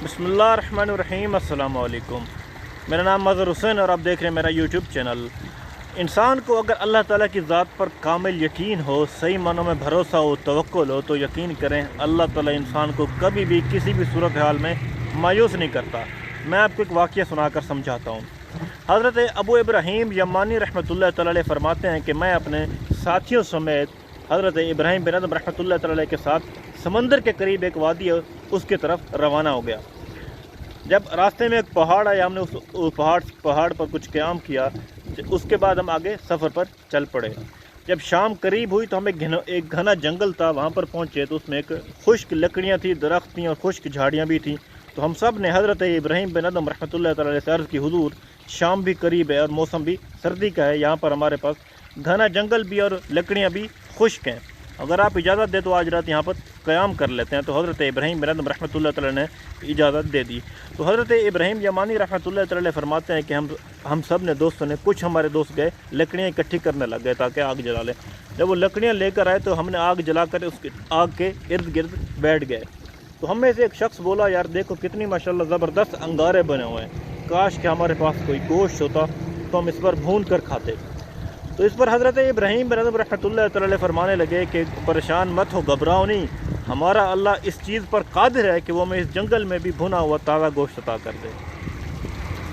बिस्मिल्लाहिर्रहमानिर्रहीम। अस्सलाम वालेकुम। मेरा नाम मज़हर हुसैन और आप देख रहे हैं मेरा यूट्यूब चैनल। इंसान को अगर अल्लाह ताला की ज़ात पर कामिल यकीन हो, सही मानों में भरोसा हो, तवक्कुल हो, तो यकीन करें अल्लाह ताला इंसान को कभी भी किसी भी सूरत हाल में मायूस नहीं करता। मैं आपको एक वाक़या सुनाकर समझाता हूँ। हज़रत अबू इब्राहीम यमानी रहमतुल्लाह तआला अलैह फरमाते हैं कि मैं अपने साथियों समेत हज़रत इब्राहीम बिन अदम रहमतुल्लाह तआला अलैह के साथ समंदर के करीब एक वादी है उसके तरफ रवाना हो गया। जब रास्ते में एक पहाड़ आया, हमने उस पहाड़ पर कुछ क़याम किया। उसके बाद हम आगे सफ़र पर चल पड़े। जब शाम करीब हुई तो हम एक घना जंगल था, वहाँ पर पहुँचे तो उसमें एक खुश्क लकड़ियाँ थी, दरख्त थी और खुश्क झाड़ियाँ भी थीं। तो हम सब ने हज़रत इब्राहीम बिन अदम रहमतुल्लाह तआला अलैह से अर्ज़ की, हुज़ूर शाम भी करीब है और मौसम भी सर्दी का है, यहाँ पर हमारे पास घना जंगल भी और लकड़ियाँ भी खुश्क हैं, अगर आप इजाज़त दे तो आज रात यहाँ पर क़याम कर लेते हैं। तो हज़रत इब्राहीम बिन अदम रहमतुल्लाह तआला ने इजाज़त दे दी। तो हज़रत इब्राहीम यमानी रहमतुल्लाह तआला फरमाते हैं कि हम सब ने दोस्तों ने, कुछ हमारे दोस्त गए लकड़ियाँ इकट्ठी करने लग गए ताकि आग जला लें। जब वो लकड़ियाँ लेकर आए तो हमने आग जलाकर उसके आग के इर्द गिर्द बैठ गए। तो हम में से एक शख्स बोला, यार देखो कितनी माशाल्लाह ज़बरदस्त अंगारे बने हुए हैं, काश कि हमारे पास कोई गोश्त होता तो हम इस पर भून कर खाते। तो इस पर हज़रत इब्राहीम बिन अदम रहमतुल्लाह तआला अलैह फरमाने लगे कि परेशान मत हो, घबराओ नहीं, हमारा अल्लाह इस चीज़ पर कादिर है कि वो हमें इस जंगल में भी भुना हुआ ताज़ा गोश्त अता कर दे।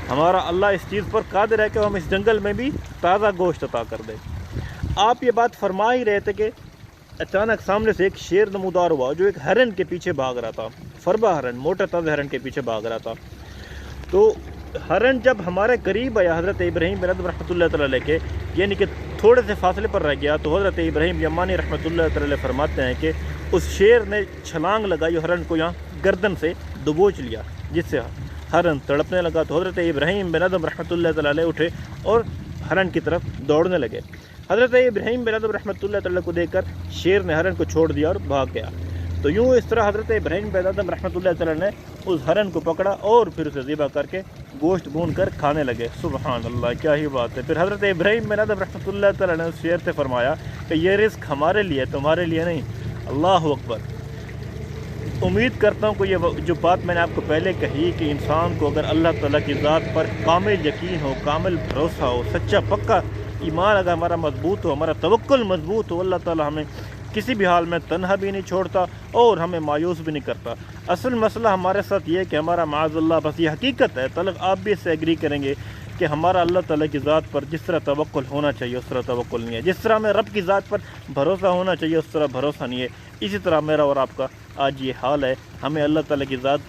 हमारा अल्लाह इस चीज़ पर कादिर है कि हम इस जंगल में भी ताज़ा गोश्त अता कर दे। आप ये बात फरमा ही रहे थे कि अचानक सामने से एक शेर नमूदार हुआ जो एक हरन के पीछे भाग रहा था। फरबा हरन, मोटे ताज़े हरन के पीछे भाग रहा था। तो हरन जब हमारे करीब आया हज़रत इब्राहीम बिन अदम रहमतुल्लाह तआला अलैह के, यानी कि थोड़े से फासले पर रह गया, तो हज़रत इब्राहीम यमानी रहमतुल्लाह तआला अलैह फरमाते हैं कि उस शेर ने छलांग लगाई और हरन को यहाँ गर्दन से दबोच लिया, जिससे हरन तड़पने लगा। तो हज़रत इब्राहीम बिन अदम रहमतुल्लाह तआला अलैह उठे और हरन की तरफ दौड़ने लगे। हज़रत इब्राहीम बिन अदम रहमतुल्लाह तआला को देखकर शेर ने हरन को छोड़ दिया और भाग गया। तो यूँ इस तरह हज़रत इब्राहीम बिन अदम रहमतुल्लाह तआला ने उस हरन को पकड़ा और फिर उसे ज़िबा करके गोश्त भून कर खाने लगे। सुबहान अल्लाह, क्या ही बात है। फिर हज़रत इब्राहीम बिन अदम रहमतुल्लाह तआला ने उस शेर से फरमाया कि ये रिज़्क़ हमारे लिए, तुम्हारे लिए नहीं। अल्लाह अकबर। उम्मीद करता हूँ कि ये जो बात मैंने आपको पहले कही कि इंसान को अगर अल्लाह ताला की ज़ात पर कामिल यकीन हो, कामिल भरोसा हो, सच्चा पक्का ईमान अगर हमारा मजबूत हो, हमारा तवक्कुल मजबूत हो, अल्लाह ताला हमें किसी भी हाल में तन्हा भी नहीं छोड़ता और हमें मायूस भी नहीं करता। असल मसला हमारे साथ ये है कि हमारा माज़अल्लाह, बस ये हकीकत है, तलक आप भी इससे एग्री करेंगे कि हमारा अल्लाह ताला की ज़ात पर जिस तरह तवक्कुल होना चाहिए उस तरह तवक्कुल नहीं है। जिस तरह हमें रब की ज़ात पर भरोसा होना चाहिए उस तरह भरोसा नहीं है। इसी तरह मेरा और आपका आज ये हाल है। हमें अल्लाह ताला की ज़ात पर